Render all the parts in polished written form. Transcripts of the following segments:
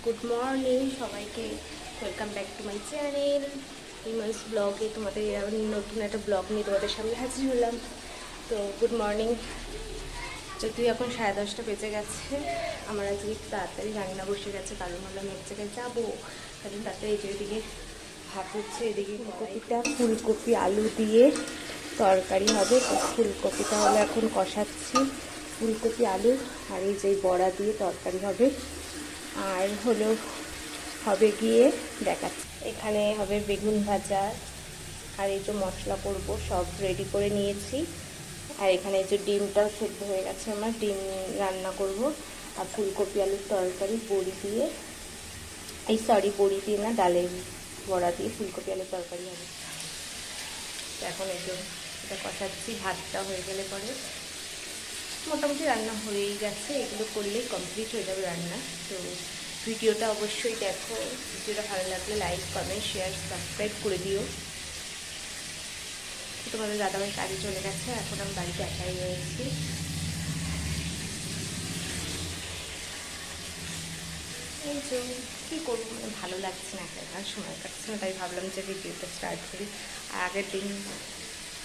Good morning সবাইকে, welcome back to my channel ইমাস ব্লগে। তোমাদের নতুন একটা ব্লগ নিয়ে তোমাদের সামনে হাজির হলাম। তো গুড মর্নিং। যদিও এখন 10:30 বেজে গেছে, আমার আজকে একটু তাড়াতাড়ি রান্না বসে গেছে, কারণ হলাম এক জায়গায় যাবো। কারণ তাড়াতাড়ি এদিকে ভাত হচ্ছে, এদিকে কপিটা ফুলকপি আলু দিয়ে তরকারি হবে। তো ফুলকপিটা হলো এখন কষাচ্ছি, ফুলকপি আলু আর এই যে বড়া দিয়ে তরকারি হবে। আর হলো হবে গিয়ে দেখাচ্ছি, এখানে হবে বেগুন ভাজা, আর এই যে মশলা করব সব রেডি করে নিয়েছি। আর এখানে এই যে ডিমটাও সেদ্ধ হয়ে গেছে, আমার ডিম রান্না করব। আর ফুলকপি আলুর তরকারি বড়ি দিয়ে, বড়ি দিয়ে না, ডালের বড়া দিয়ে ফুলকপি আলুর তরকারি হবে। তো এখন এই যে এটা কষাচ্ছি, ভাতটা হয়ে গেলে পরে মোটামুটি রান্না হয়েই গেছে। এগুলো করলেই কমপ্লিট হয়ে যাবে রান্না। তো ভিডিওটা অবশ্যই দেখো, ভিডিওটা ভালো লাগলে লাইক কমেন্ট শেয়ার সাবস্ক্রাইব করে দিও। তোমাদের দাদাভাই কাজে চলে গেছে, এখন আমি বাড়িতে একাই রয়েছি। এই যে কী করবো, মানে ভালো লাগছে না, একটা সময় কাটছে না, তাই ভাবলাম যে ভিডিওটা স্টার্ট করি। আর আগের দিন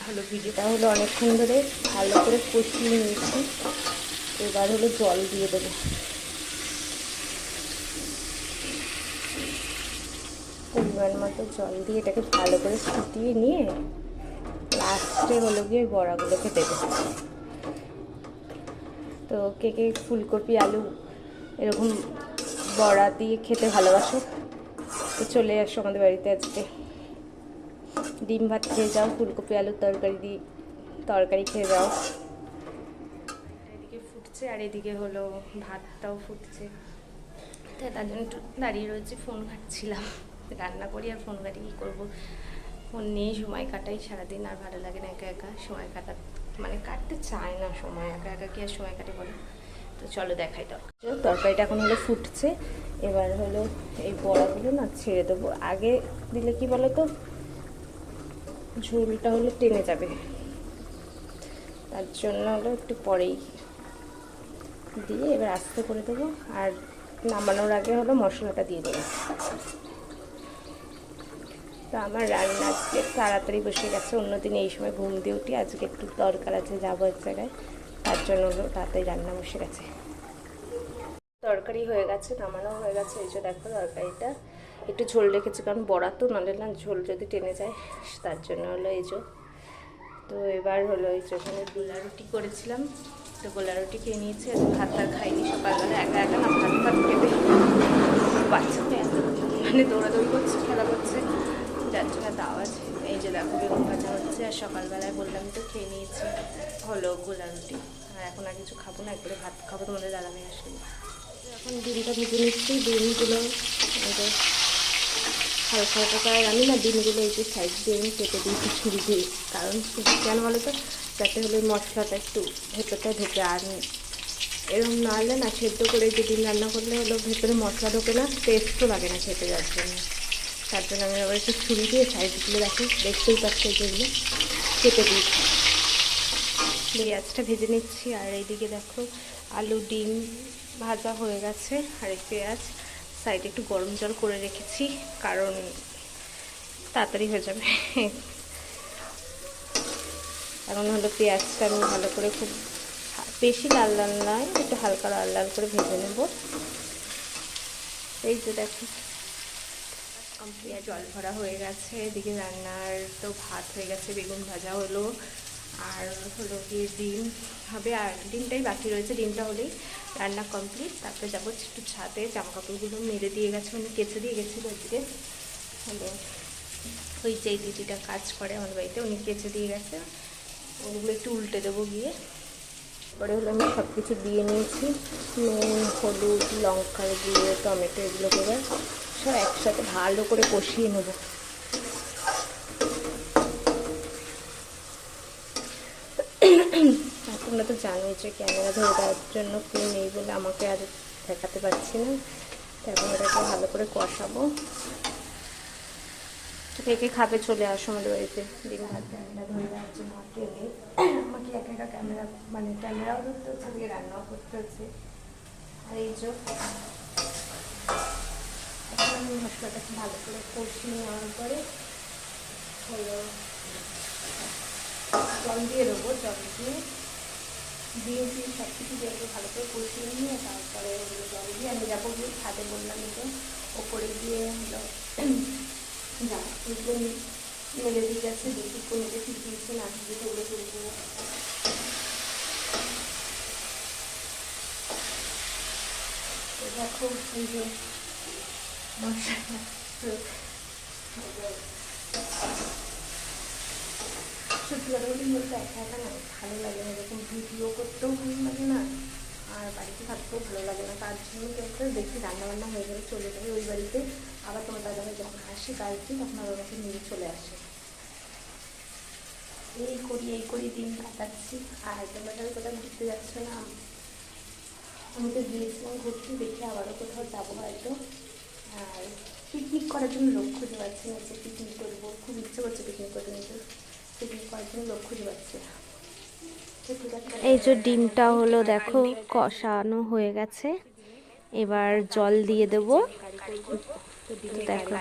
হলো ভিডিওটা হলো অনেকক্ষণ ধরে ভালো করে কষিয়ে নিয়েছি। এবার হলো জল দিয়ে দেবো, পরিমাণ মতো জল দিয়ে এটাকে ভালো করে ফুটিয়ে নিয়ে লাস্টে হলো গিয়ে বড়াগুলোকে দেবো। তো কে কে ফুলকপি আলু এরকম বড়া দিয়ে খেতে ভালোবাসো, তো চলে আসো আমাদের বাড়িতে আজকে। ডিম ভাত খেয়ে যাও, ফুলকপি আলুর তরকারি খেয়ে যাও। এদিকে ফুটছে আর এদিকে হলো ভাতটাও ফুটছে, তাই তার জন্য একটু দাঁড়িয়ে রয়েছে, ফোন ঘাঁটছিলাম। রান্না করি আর ফোন ঘাঁটি, কী করবো, ফোন নিয়ে সময় কাটাই সারাদিন। আর ভালো লাগে না একা একা সময় কাটতে চায় না সময়, একা একা কি আর সময় কাটে বলো। তো চলো দেখাই দাও। তরকারিটা এখন হলো ফুটছে, এবার হলো এই বড়াগুলো না ছেড়ে দেবো। আগে দিলে কি বলো তো, ঝোলটা হলো টেনে যাবে, তার জন্য হলো একটু পরেই দিয়ে এবার আস্তে করে দেবো। আর নামানোর আগে হলো মশলাটা দিয়ে দেবো। তো আমার রান্না আজকে তাড়াতাড়ি বসে গেছে, অন্যদিন এই সময় ঘুম দিয়ে উঠি, আজকে একটু দরকার আছে, যাবো এক জায়গায়, তার জন্য হলো তাড়াতাড়ি রান্না বসে গেছে। তরকারি হয়ে গেছে, নামানো হয়ে গেছে। এই যে দেখো তরকারিটা একটু ঝোল রেখেছি, কারণ বড়া তো, নাহলে না ঝোল যদি টেনে যায়, তার জন্য হলো এই যে। তো এবার হলো এই যে ওখানে গোলা রুটি করেছিলাম, তো গোলা রুটি খেয়ে নিয়েছি। আর ভাত আর খাইনি সকালবেলা, একা একা না ভাত খেতে বাচ্চাতে এত মানে দৌড়াদৌড়ি করছে, খেলা করছে, যার জন্য দাওয়া আছে। এই যে দেখো বেগুন ভাজা হচ্ছে, আর সকালবেলায় বললাম তো খেয়ে নিয়েছি হলো গোলা রুটি। আর এখন আর কিছু খাবো না, একবারে ভাত খাবো, তোমাদের দাদাভাই আসলে। এখন ডিমটা ভেজে নিচ্ছি, ডিমগুলো এই যে হালকা হালকা করে। আমি না ডিমগুলো এই যে সাইড দিয়ে আমি কেটে দিয়েছি ছুরি দিয়ে, কারণ কেন বলো তো, যাতে হলে মশলাটা একটু ভেতরটা ঢোকে। আর এরকম না হলে না, সেদ্ধ করে যে ডিম রান্না করলে হলো ভেতরে মশলা ঢোকে না, টেস্টও লাগে না খেতে, যার জন্য। তার জন্য আমি আবার একটু ছুরি দিয়ে সাইডগুলো দেখতেই পাচ্ছি যেগুলো কেটে দিয়েছি। পেঁয়াজটা ভেজে নিচ্ছি, আর এইদিকে দেখো আলু ডিম ভাজা হয়ে গেছে। আর এই পেঁয়াজ সাইডে একটু গরম জল করে রেখেছি, কারণ তাড়াতাড়ি হয়ে যাবে। এখন হলো পেঁয়াজটা আমি ভালো করে, খুব বেশি লাল লাল নয়, একটু হালকা লাল লাল করে ভেজে নেব। এই যে দেখো কমপ্লিট, জল ভরা হয়ে গেছে। এদিকে রান্নার তো ভাত হয়ে গেছে, বেগুন ভাজা হলো, আর হলো গিয়ে ডিম হবে, আর ডিমটাই বাকি রয়েছে। ডিমটা হলেই রান্না কমপ্লিট। তারপরে যাবো একটু ছাদে, জামা কাপড়গুলো মেরে দিয়ে গেছে, উনি কেচে দিয়ে গেছিলো ওইদিকে হলো। ওই যেই দিদিটা কাজ করে আমার বাড়িতে, উনি কেচে দিয়ে গেছে, ওগুলো একটু উল্টে দেবো গিয়ে। পরে হলো আমি সব কিছু দিয়ে নিয়েছি, নুন হলুদ লঙ্কার গুঁড়ো টমেটো, এগুলোকে এবার সব একসাথে ভালো করে কষিয়ে নেবো। তোমরা তো জানোই যে ক্যামেরা ধরে দেওয়ার জন্য কেউ নেই বলে আমাকে আর দেখাতে পারছি না। এখন এটাকে ভালো করে কষাবো। কে খাবে চলে আসো আমাদের বাড়িতে। ডিম ভাত ক্যামেরা ধরে দেওয়ার জন্য কেউ নেই, আমাকে একা একা ক্যামেরাও ধরতে হচ্ছে, রান্নাও করতে হচ্ছে। আর এই যে মশলাটাকে ভালো করে কষিয়ে নেওয়ার পরে হলো জল দিয়ে দেবো। জল দিয়ে ডিম সব কিছু দিয়ে ভালো করে কষিয়ে নিয়ে তারপরে ওগুলো জল দিয়ে আমি যাবো গিয়ে ছাদে, বললাম যে ওপরে গিয়ে হলো জামা কাপড়গুলো মেলে দিয়ে গেছে, দেখি কোনো দেখি দিয়েছে না দিয়ে ওগুলো তুলবো। দেখো এই যে সত্যি কথা বলি বলতে একা একা না ভালো লাগে না, এরকম ভিডিও করতেও ভালো লাগে না আর বাড়িতে থাকতেও ভালো লাগে না। তার জন্য কিন্তু দেখি রান্নাবান্না হয়ে গেলে চলে যাবে ওই বাড়িতে। আবার তোমার দাদাভাই যখন আসে কালকে তখন আর ওনাকে নিয়ে চলে আসে। এই করি দিন কাটাচ্ছি। আর তোমরা কোথাও ঘুরতে যাচ্ছ না? আমি তো গিয়েছিলাম ঘুরতে, দেখে আবারও কোথাও যাবো হয়তো। আর পিকনিক করার জন্য লোক খুঁজে পাচ্ছি না, যে পিকনিক করবো, খুব ইচ্ছে করছে পিকনিক করতে, কিন্তু পিকনিক করার জন্য লোক খুঁজে পাচ্ছি না। এই যে ডিমটা হলো দেখো কষানো হয়ে গেছে, এবার জল দিয়ে দেবো। দেখো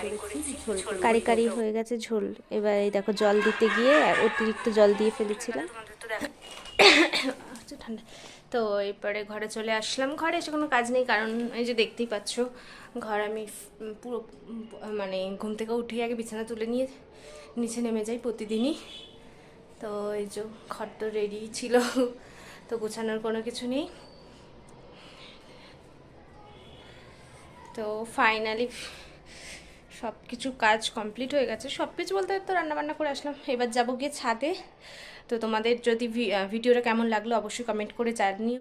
কারি কারি হয়ে গেছে ঝোল। এবার এই দেখো জল দিতে গিয়ে অতিরিক্ত জল দিয়ে ফেলেছিলাম, ঠান্ডা। তো এরপরে ঘরে চলে আসলাম। ঘরে এসে কোনো কাজ নেই, কারণ এই যে দেখতেই পাচ্ছ ঘর আমি পুরো মানে ঘুম থেকে উঠে আগে বিছানা তুলে নিয়ে নিচে নেমে যাই প্রতিদিনই। তো এই যে ঘর তো রেডি ছিল, তো গোছানোর কোনো কিছু নেই। তো ফাইনালি সব কিছু কাজ কমপ্লিট হয়ে গেছে। সব কিছু বলতে তো রান্নাবান্না করে আসলাম, এবার যাবো গিয়ে ছাদে। তো তোমাদের যদি ভিডিওটা কেমন লাগলো অবশ্যই কমেন্ট করে জানিও।